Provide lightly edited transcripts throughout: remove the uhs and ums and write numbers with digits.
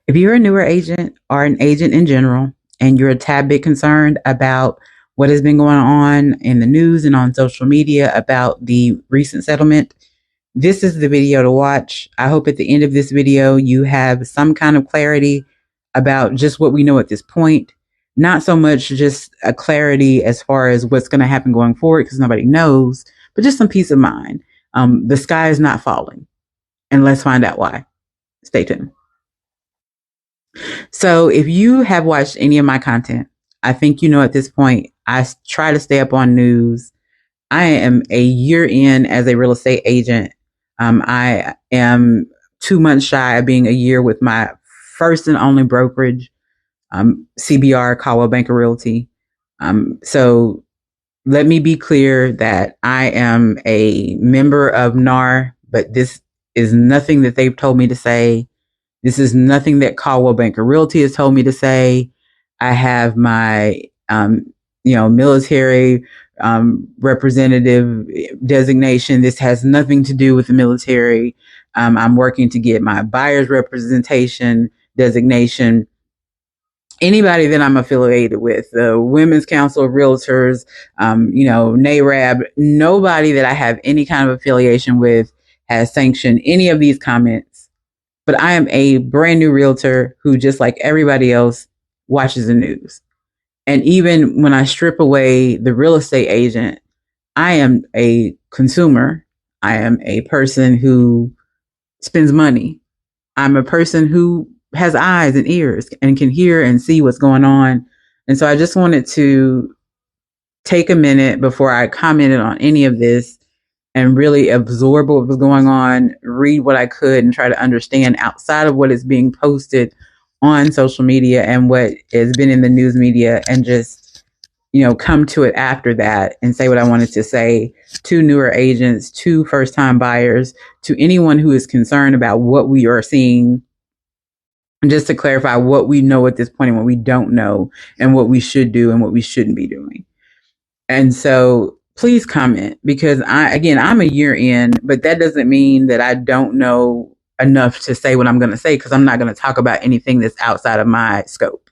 If you're a newer agent or an agent in general, and you're a tad bit concerned about what has been going on in the news and on social media about the recent settlement, this is the video to watch. I hope at the end of this video you have some kind of clarity about just what we know at this point. Not so much just a clarity as far as what's going to happen going forward because nobody knows, but just some peace of mind. The sky is not falling, and let's find out why. Stay tuned. So, if you have watched any of my content, I think you know at this point, I try to stay up on news. I am a year in as a real estate agent. I am 2 months shy of being a year with my first and only brokerage, CBR, Caldwell Banker Realty. So let me be clear that I am a member of NAR, but this is nothing that they've told me to say. This is nothing that Caldwell Banker Realty has told me to say. I have my, military representative designation. This has nothing to do with the military. I'm working to get my buyer's representation designation. Anybody that I'm affiliated with, the Women's Council of Realtors, NARAB, nobody that I have any kind of affiliation with has sanctioned any of these comments. But I am a brand new realtor who, just like everybody else, watches the news. And even when I strip away the real estate agent, I am a consumer. I am a person who spends money. I'm a person who has eyes and ears and can hear and see what's going on. And so I just wanted to take a minute before I commented on any of this and really absorb what was going on, read what I could, and try to understand outside of what is being posted on social media and what has been in the news media, and just, come to it after that and say what I wanted to say to newer agents, to first time buyers, to anyone who is concerned about what we are seeing. And just to clarify what we know at this point and what we don't know, and what we should do and what we shouldn't be doing. And so please comment, because I'm a year in, but that doesn't mean that I don't know enough to say what I'm going to say, because I'm not going to talk about anything that's outside of my scope.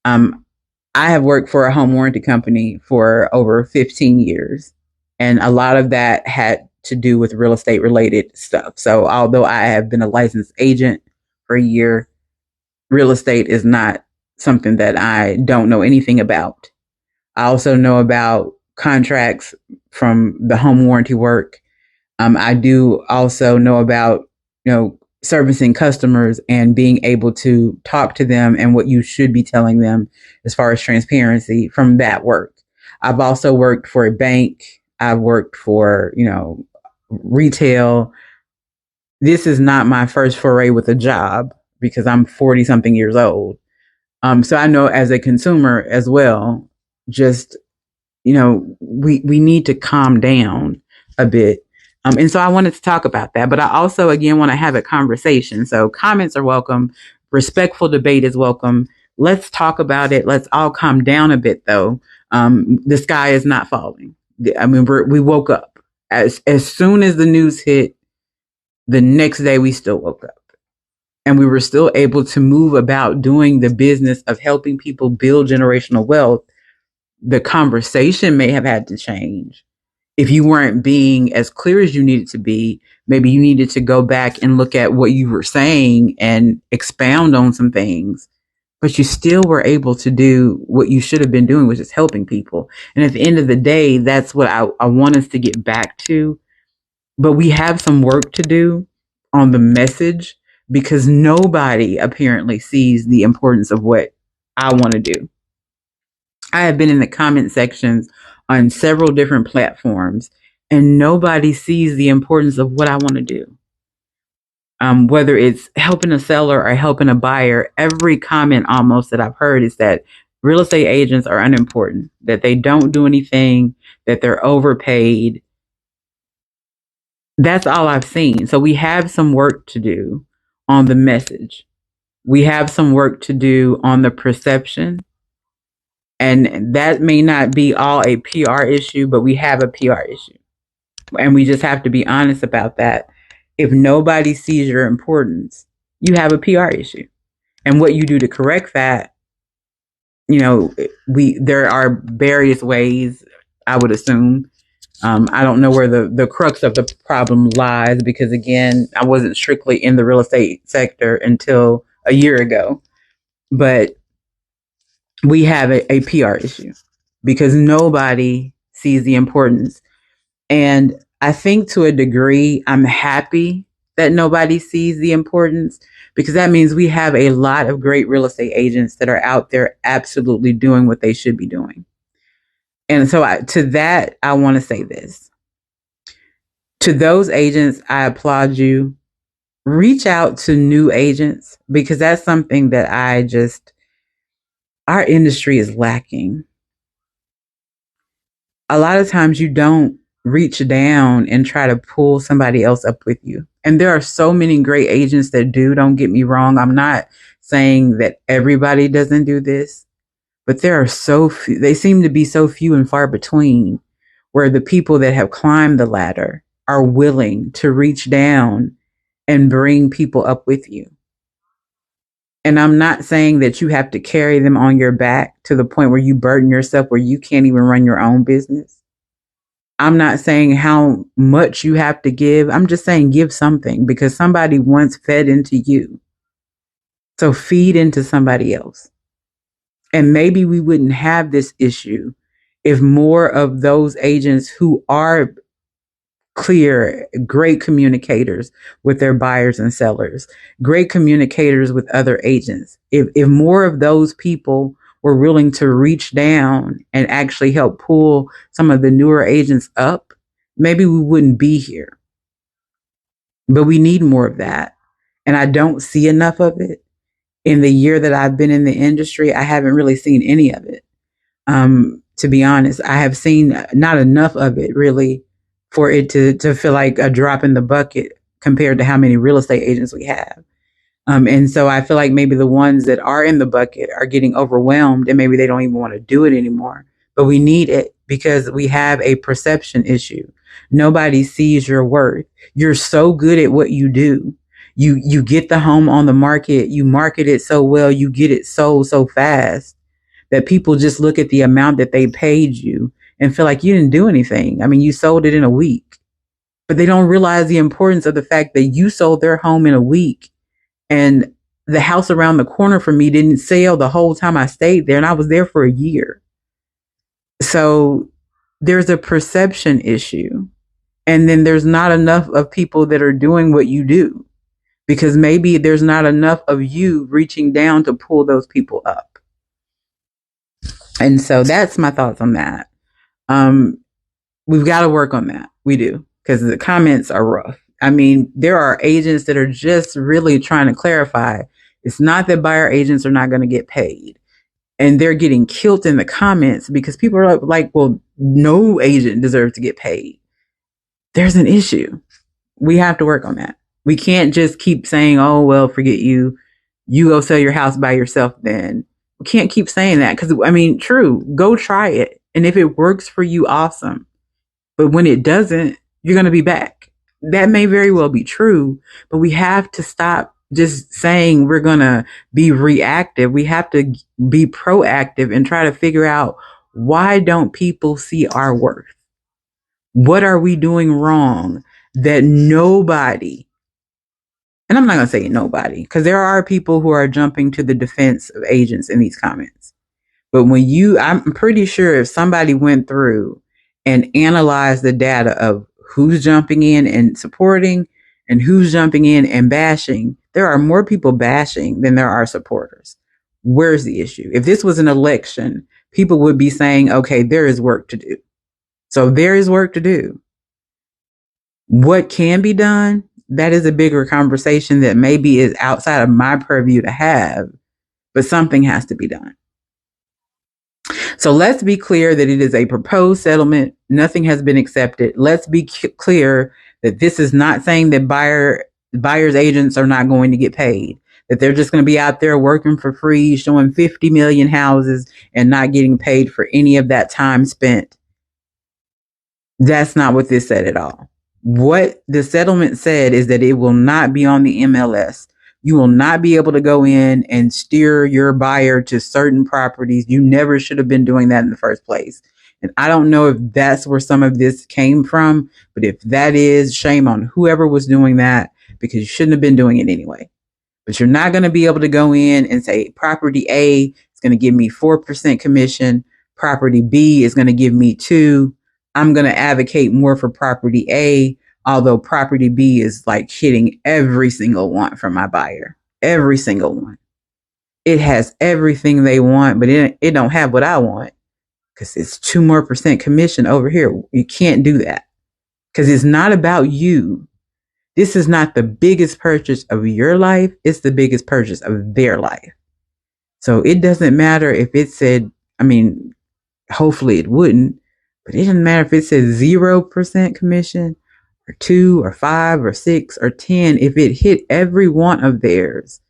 I have worked for a home warranty company for over 15 years, and a lot of that had to do with real estate related stuff. So although I have been a licensed agent for a year, real estate is not something that I don't know anything about. I also know about contracts from the home warranty work. I do also know about, servicing customers and being able to talk to them and what you should be telling them as far as transparency from that work. I've also worked for a bank. I've worked for, retail. This is not my first foray with a job, because I'm 40 something years old. So I know as a consumer as well, just, we need to calm down a bit. And so I wanted to talk about that, but I also, again, want to have a conversation. So comments are welcome. Respectful debate is welcome. Let's talk about it. Let's all calm down a bit, though. The sky is not falling. I mean, we woke up as soon as the news hit. The next day, we still woke up, and we were still able to move about doing the business of helping people build generational wealth. The conversation may have had to change. If you weren't being as clear as you needed to be, maybe you needed to go back and look at what you were saying and expound on some things, but you still were able to do what you should have been doing, which is helping people. And at the end of the day, that's what I want us to get back to. But we have some work to do on the message, because nobody apparently sees the importance of what I want to do. I have been in the comment sections on several different platforms, and nobody sees the importance of what I want to do. Whether it's helping a seller or helping a buyer, every comment almost that I've heard is that real estate agents are unimportant, that they don't do anything, that they're overpaid. That's all I've seen. So we have some work to do on the message. We have some work to do on the perception. And that may not be all a PR issue, but we have a PR issue. And we just have to be honest about that. If nobody sees your importance, you have a PR issue. And what you do to correct that, there are various ways, I would assume. I don't know where the crux of the problem lies because, again, I wasn't strictly in the real estate sector until a year ago. But we have a PR issue because nobody sees the importance. And I think to a degree, I'm happy that nobody sees the importance because that means we have a lot of great real estate agents that are out there absolutely doing what they should be doing. And so to that, I want to say this. To those agents, I applaud you. Reach out to new agents because that's something that our industry is lacking. A lot of times you don't reach down and try to pull somebody else up with you. And there are so many great agents that do, don't get me wrong. I'm not saying that everybody doesn't do this, but there are so few, they seem to be so few and far between where the people that have climbed the ladder are willing to reach down and bring people up with you. And I'm not saying that you have to carry them on your back to the point where you burden yourself where you can't even run your own business. I'm not saying how much you have to give. I'm just saying give something because somebody once fed into you. So feed into somebody else. And maybe we wouldn't have this issue if more of those agents who are clear, great communicators with their buyers and sellers, great communicators with other agents. If more of those people were willing to reach down and actually help pull some of the newer agents up, maybe we wouldn't be here. But we need more of that. And I don't see enough of it. In the year that I've been in the industry, I haven't really seen any of it. To be honest, I have seen not enough of it really for it to feel like a drop in the bucket compared to how many real estate agents we have. And so I feel like maybe the ones that are in the bucket are getting overwhelmed and maybe they don't even want to do it anymore. But we need it because we have a perception issue. Nobody sees your worth. You're so good at what you do. You get the home on the market, you market it so well, you get it so fast that people just look at the amount that they paid you and feel like you didn't do anything. I mean, you sold it in a week, but they don't realize the importance of the fact that you sold their home in a week and the house around the corner from me didn't sell the whole time I stayed there and I was there for a year. So there's a perception issue. And then there's not enough of people that are doing what you do because maybe there's not enough of you reaching down to pull those people up. And so that's my thoughts on that. We've got to work on that. We do, because the comments are rough. I mean, there are agents that are just really trying to clarify. It's not that buyer agents are not going to get paid. And they're getting killed in the comments because people are like, well, no agent deserves to get paid. There's an issue. We have to work on that. We can't just keep saying, oh, well, forget you. You go sell your house by yourself then. We can't keep saying that because, I mean, true, go try it. And if it works for you, awesome. But when it doesn't, you're going to be back. That may very well be true, but we have to stop just saying we're going to be reactive. We have to be proactive and try to figure out, why don't people see our worth? What are we doing wrong that nobody, and I'm not going to say nobody, because there are people who are jumping to the defense of agents in these comments. But I'm pretty sure if somebody went through and analyzed the data of who's jumping in and supporting and who's jumping in and bashing, there are more people bashing than there are supporters. Where's the issue? If this was an election, people would be saying, okay, there is work to do. So there is work to do. What can be done? That is a bigger conversation that maybe is outside of my purview to have, but something has to be done. So let's be clear that it is a proposed settlement. Nothing has been accepted. Let's be clear that this is not saying that buyers agents are not going to get paid, that they're just going to be out there working for free, showing 50 million houses and not getting paid for any of that time spent. That's not what this said at all. What the settlement said is that it will not be on the MLS You will not be able to go in and steer your buyer to certain properties. You never should have been doing that in the first place. And I don't know if that's where some of this came from, but if that is, shame on whoever was doing that, because you shouldn't have been doing it anyway. But you're not going to be able to go in and say property A is going to give me 4% commission. Property B is going to give me 2. I'm going to advocate more for property A, although property B is like hitting every single one from my buyer. Every single one. It has everything they want, but it don't have what I want because it's 2% more commission over here. You can't do that because it's not about you. This is not the biggest purchase of your life. It's the biggest purchase of their life. So it doesn't matter if it said, I mean, hopefully it wouldn't, but it doesn't matter if it says 0% commission or 2 or 5 or 6 or 10. If it hit every one of theirs,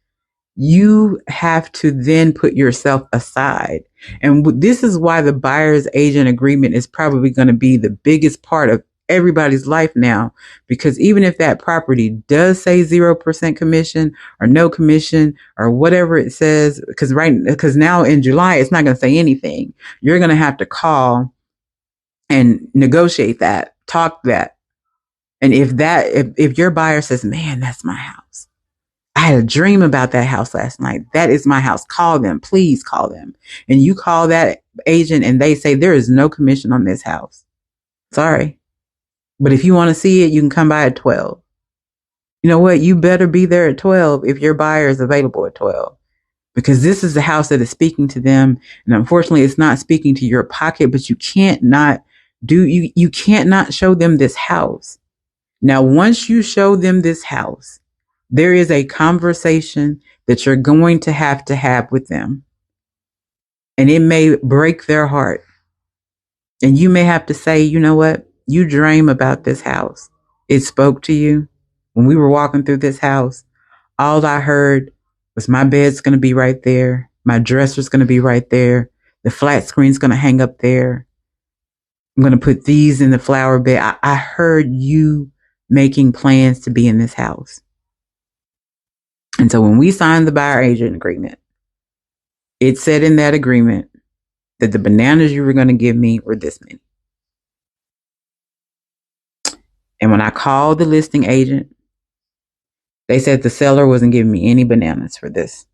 you have to then put yourself aside. And this is why the buyer's agent agreement is probably going to be the biggest part of everybody's life now, because even if that property does say 0% commission or no commission or whatever it says, because now in July, it's not going to say anything. You're going to have to call and negotiate that, talk that. And if your buyer says, man, that's my house. I had a dream about that house last night. That is my house. Call them. Please call them. And you call that agent and they say there is no commission on this house. Sorry. But if you want to see it, you can come by at 12. You know what? You better be there at 12 if your buyer is available at 12. Because this is the house that is speaking to them. And unfortunately, it's not speaking to your pocket, but you can't not show them this house. Now, once you show them this house, there is a conversation that you're going to have with them. And it may break their heart. And you may have to say, you know what? You dream about this house. It spoke to you. When we were walking through this house, all I heard was my bed's going to be right there. My dresser's going to be right there. The flat screen's going to hang up there. I'm going to put these in the flower bed. I heard you making plans to be in this house. And so when we signed the buyer agent agreement, it said in that agreement that the bananas you were going to give me were this many. And when I called the listing agent, they said the seller wasn't giving me any bananas for this.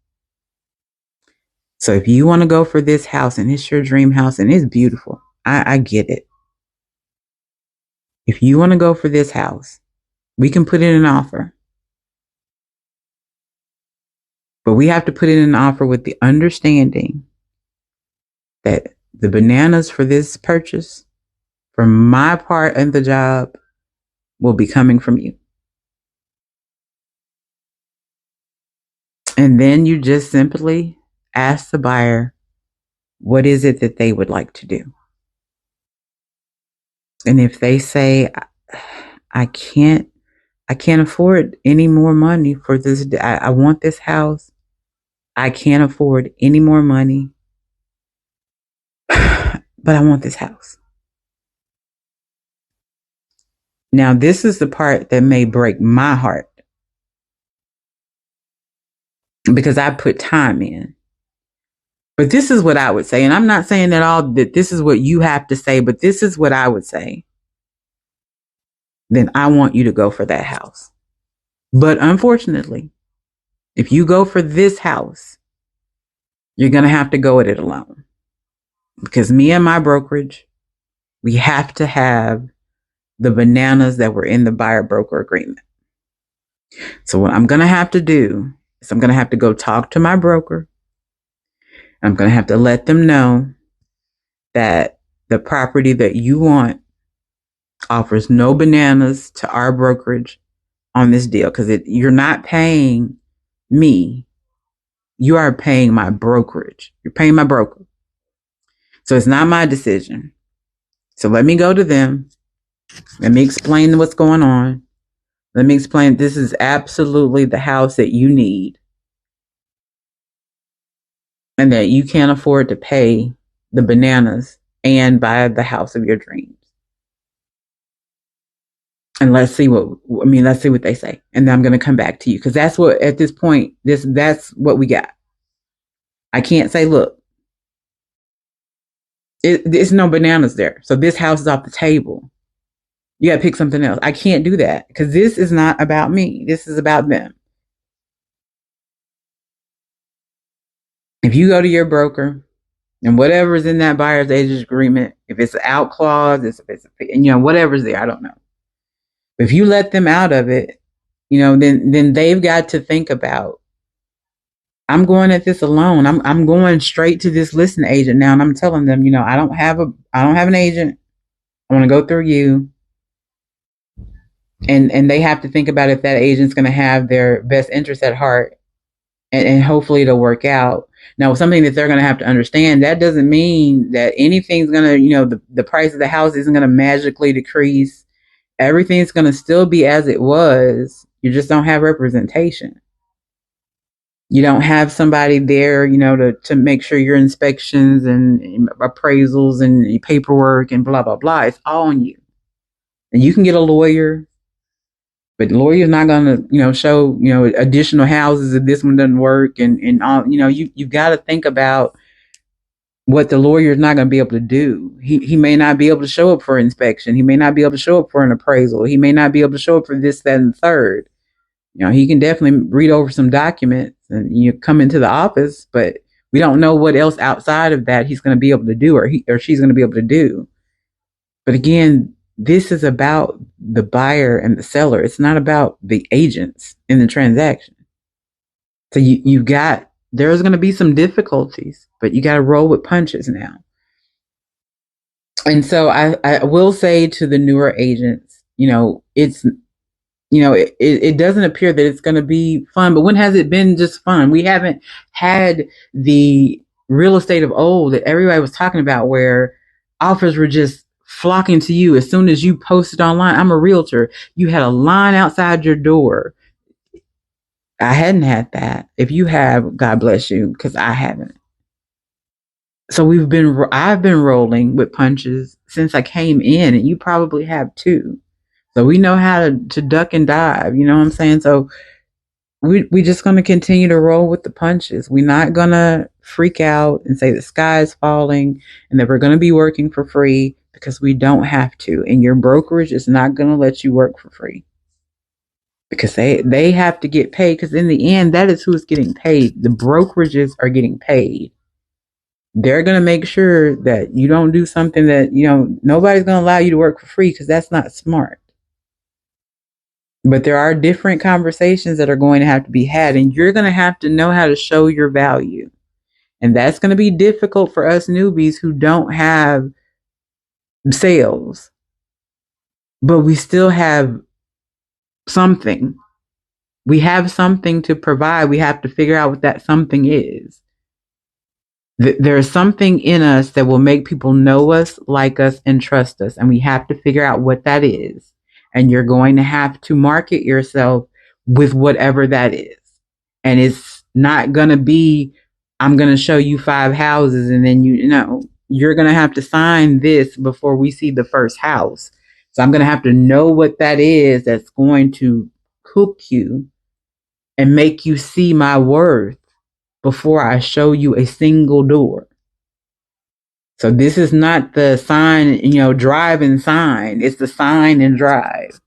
So if you want to go for this house and it's your dream house and it's beautiful, I get it. If you want to go for this house, we can put in an offer. But we have to put in an offer with the understanding that the bananas for this purchase, for my part of the job, will be coming from you. And then you just simply ask the buyer, what is it that they would like to do? And if they say, I can't afford any more money for this, I want this house. I can't afford any more money, but I want this house. Now, this is the part that may break my heart because I put time in. But this is what I would say. And I'm not saying that this is what you have to say, but this is what I would say. Then I want you to go for that house. But unfortunately, if you go for this house, you're going to have to go at it alone. Because me and my brokerage, we have to have the bananas that were in the buyer broker agreement. So what I'm going to have to do is I'm going to have to go talk to my broker. I'm going to have to let them know that the property that you want offers no bananas to our brokerage on this deal, because you're not paying me. You are paying my brokerage. You're paying my broker. So it's not my decision. So let me go to them. Let me explain what's going on. Let me explain this is absolutely the house that you need. And that you can't afford to pay the bananas and buy the house of your dreams. And let's see what they say. And then I'm going to come back to you. Cause that's what, at this point, that's what we got. I can't say, look, it's no bananas there. So this house is off the table. You got to pick something else. I can't do that because this is not about me. This is about them. If you go to your broker and whatever's in that buyer's agent agreement, if it's an out clause, if it's whatever's there, I don't know. But if you let them out of it, then they've got to think about, I'm going at this alone. I'm going straight to this listing agent now, and I'm telling them, I don't have an agent. I want to go through you. And they have to think about if that agent's going to have their best interest at heart, and hopefully it'll work out. Now, something that they're going to have to understand, that doesn't mean that anything's going to, the price of the house isn't going to magically decrease. Everything's going to still be as it was. You just don't have representation. You don't have somebody there, to make sure your inspections and appraisals and paperwork and blah, blah, blah. It's all on you. And you can get a lawyer, but the lawyer's not going to, show, additional houses if this one doesn't work. And all, you've got to think about what the lawyer is not going to be able to do. He may not be able to show up for inspection. He may not be able to show up for an appraisal. He may not be able to show up for this, that, and the third. He can definitely read over some documents and you come into the office, but we don't know what else outside of that he's going to be able to do, or he or she's going to be able to do. But again, this is about the buyer and the seller. It's not about the agents in the transaction. So there's going to be some difficulties, but you got to roll with punches now. And so I will say to the newer agents, it doesn't appear that it's going to be fun, but when has it been just fun? We haven't had the real estate of old that everybody was talking about, where offers were just flocking to you as soon as you posted online. I'm a realtor. You had a line outside your door. I hadn't had that. If you have, God bless you, because I haven't. So I've been rolling with punches since I came in, and you probably have too. So we know how to duck and dive, you know what I'm saying? So we just going to continue to roll with the punches. We're not going to freak out and say the sky is falling and that we're going to be working for free, because we don't have to. And your brokerage is not going to let you work for free, because they have to get paid, because in the end, that is who is getting paid. The brokerages are getting paid. They're going to make sure that you don't do something that, nobody's going to allow you to work for free, because that's not smart. But there are different conversations that are going to have to be had, and you're going to have to know how to show your value. And that's going to be difficult for us newbies who don't have sales, but we still have something. We have something to provide. We have to figure out what that something is. There's something in us that will make people know us, like us, and trust us. And we have to figure out what that is. And you're going to have to market yourself with whatever that is. And it's not going to be, I'm going to show you 5 houses and then you're going to have to sign this before we see the first house. So I'm going to have to know what that is that's going to hook you and make you see my worth before I show you a single door. So this is not the sign, drive and sign. It's the sign and drive.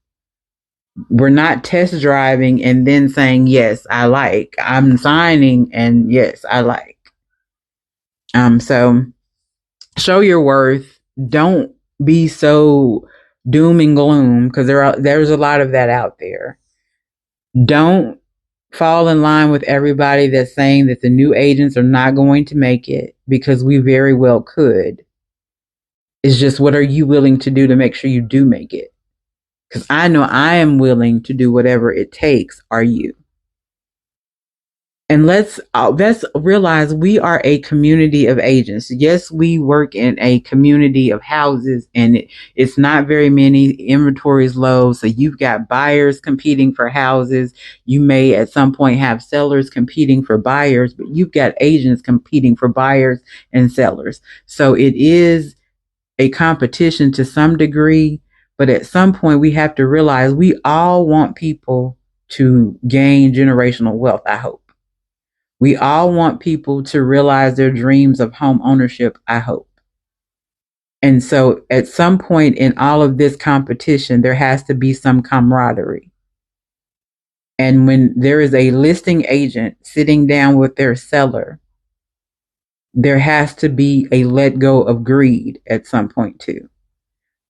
We're not test driving and then saying, yes, I like. I'm signing and yes, I like. So show your worth. Don't be so doom and gloom, because there's a lot of that out there. Don't fall in line with everybody that's saying that the new agents are not going to make it, because we very well could. It's just, what are you willing to do to make sure you do make it? Because I know I am willing to do whatever it takes. Are you? And let's realize we are a community of agents. Yes, we work in a community of houses, and it's not very many. Inventory is low. So you've got buyers competing for houses. You may at some point have sellers competing for buyers, but you've got agents competing for buyers and sellers. So it is a competition to some degree, But at some point, we have to realize we all want people to gain generational wealth, I hope. We all want people to realize their dreams of home ownership, I hope. And so at some point in all of this competition, there has to be some camaraderie. And when there is a listing agent sitting down with their seller, there has to be a let go of greed at some point too.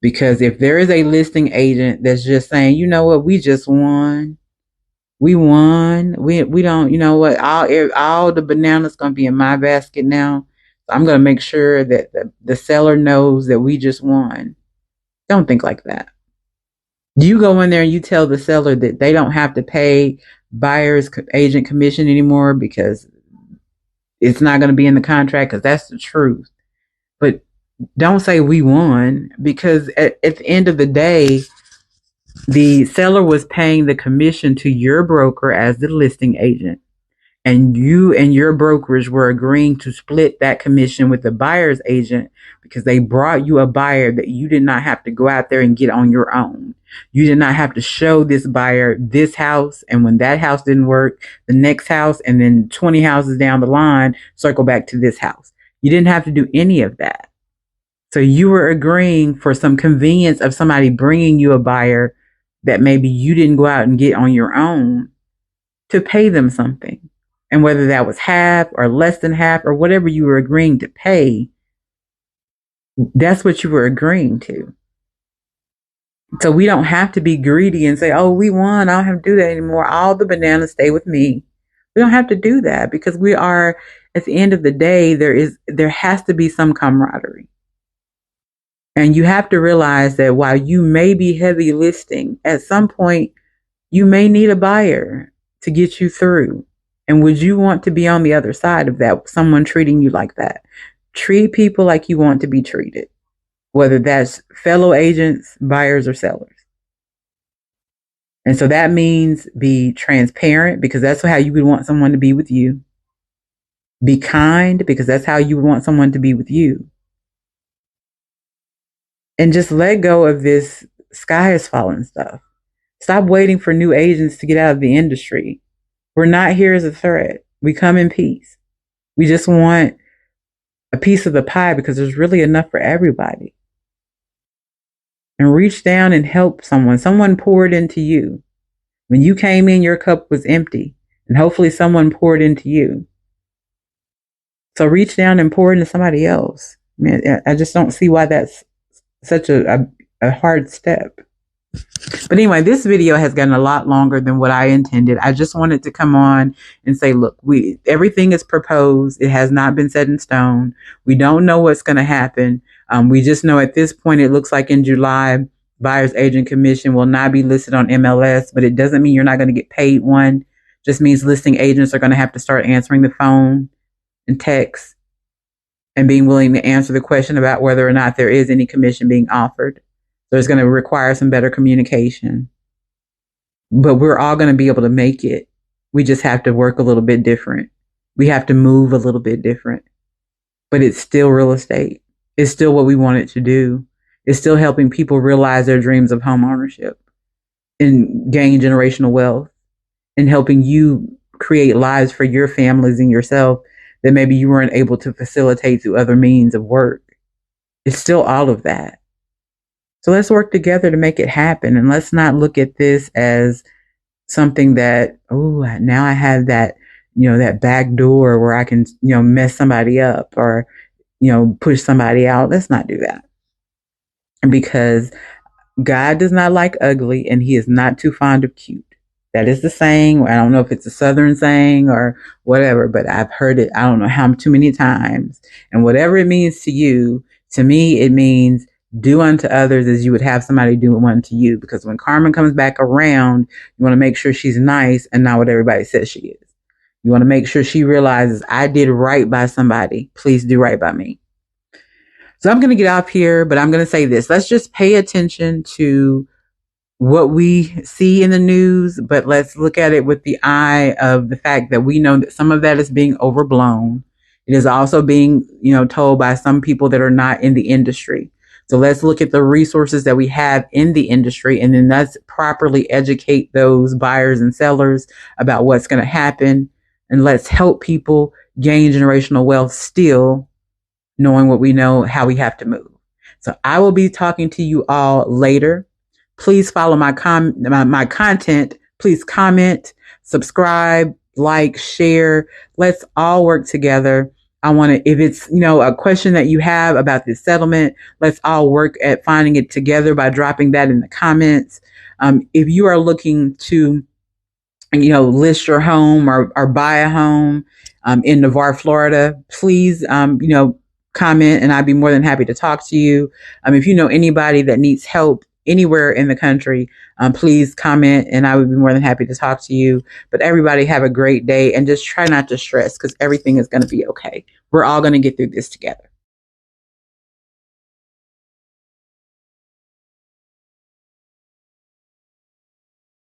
Because if there is a listing agent that's just saying, you know what, we just won. We won. We don't, you know what, all the bananas gonna be in my basket now. So I'm gonna make sure that the seller knows that we just won. Don't think like that. You go in there and you tell the seller that they don't have to pay buyer's agent commission anymore because it's not going to be in the contract, because that's the truth. But don't say we won, because at the end of the day, the seller was paying the commission to your broker as the listing agent. And you and your brokerage were agreeing to split that commission with the buyer's agent because they brought you a buyer that you did not have to go out there and get on your own. You did not have to show this buyer this house, and when that house didn't work, the next house, and then 20 houses down the line, circle back to this house. You didn't have to do any of that. So you were agreeing for some convenience of somebody bringing you a buyer that maybe you didn't go out and get on your own, to pay them something. And whether that was half or less than half or whatever you were agreeing to pay, that's what you were agreeing to. So we don't have to be greedy and say, oh, we won, I don't have to do that anymore, all the bananas stay with me. We don't have to do that, because we are, at the end of the day, there has to be some camaraderie. And you have to realize that while you may be heavy listing, at some point you may need a buyer to get you through. And would you want to be on the other side of that, someone treating you like that? Treat people like you want to be treated, whether that's fellow agents, buyers, or sellers. And so that means be transparent, because that's how you would want someone to be with you. Be kind, because that's how you would want someone to be with you. And just let go of this sky is falling stuff. Stop waiting for new agents to get out of the industry. We're not here as a threat. We come in peace. We just want a piece of the pie, because there's really enough for everybody. And reach down and help someone. Someone poured into you. When you came in, your cup was empty, and hopefully someone poured into you. So reach down and pour into somebody else. Man, I just don't see why that's such a hard step. But anyway, this video has gotten a lot longer than what I intended. I just wanted to come on and say, look, everything is proposed. It has not been set in stone. We don't know what's going to happen. We just know at this point, it looks like in July, buyer's agent commission will not be listed on MLS, but it doesn't mean you're not going to get paid one. It just means listing agents are going to have to start answering the phone and text and being willing to answer the question about whether or not there is any commission being offered. So it's going to require some better communication. But we're all going to be able to make it. We just have to work a little bit different. We have to move a little bit different. But it's still real estate. It's still what we want it to do. It's still helping people realize their dreams of home ownership and gain generational wealth, and helping you create lives for your families and yourself that maybe you weren't able to facilitate through other means of work. It's still all of that. So let's work together to make it happen. And let's not look at this as something that, oh, now I have that, that back door where I can, mess somebody up or, push somebody out. Let's not do that. Because God does not like ugly, and he is not too fond of cute. That is the saying. I don't know if it's a Southern saying or whatever, but I've heard it, I don't know how too many times. And whatever it means to you, to me, it means do unto others as you would have somebody do unto you. Because when Carmen comes back around, you want to make sure she's nice and not what everybody says she is. You want to make sure she realizes, I did right by somebody. Please do right by me. So I'm going to get off here, but I'm going to say this. Let's just pay attention to what we see in the news, but let's look at it with the eye of the fact that we know that some of that is being overblown. It is also being, told by some people that are not in the industry. So let's look at the resources that we have in the industry, and then let's properly educate those buyers and sellers about what's going to happen. And let's help people gain generational wealth still knowing what we know, how we have to move. So I will be talking to you all later. Please follow my content. Please comment, subscribe, like, share. Let's all work together. I want to, if it's, a question that you have about this settlement, let's all work at finding it together by dropping that in the comments. If you are looking to, list your home or buy a home in Navarre, Florida, please, comment, and I'd be more than happy to talk to you. If you know anybody that needs help anywhere in the country, please comment, and I would be more than happy to talk to you. But everybody have a great day, and just try not to stress, because everything is going to be okay. We're all going to get through this together.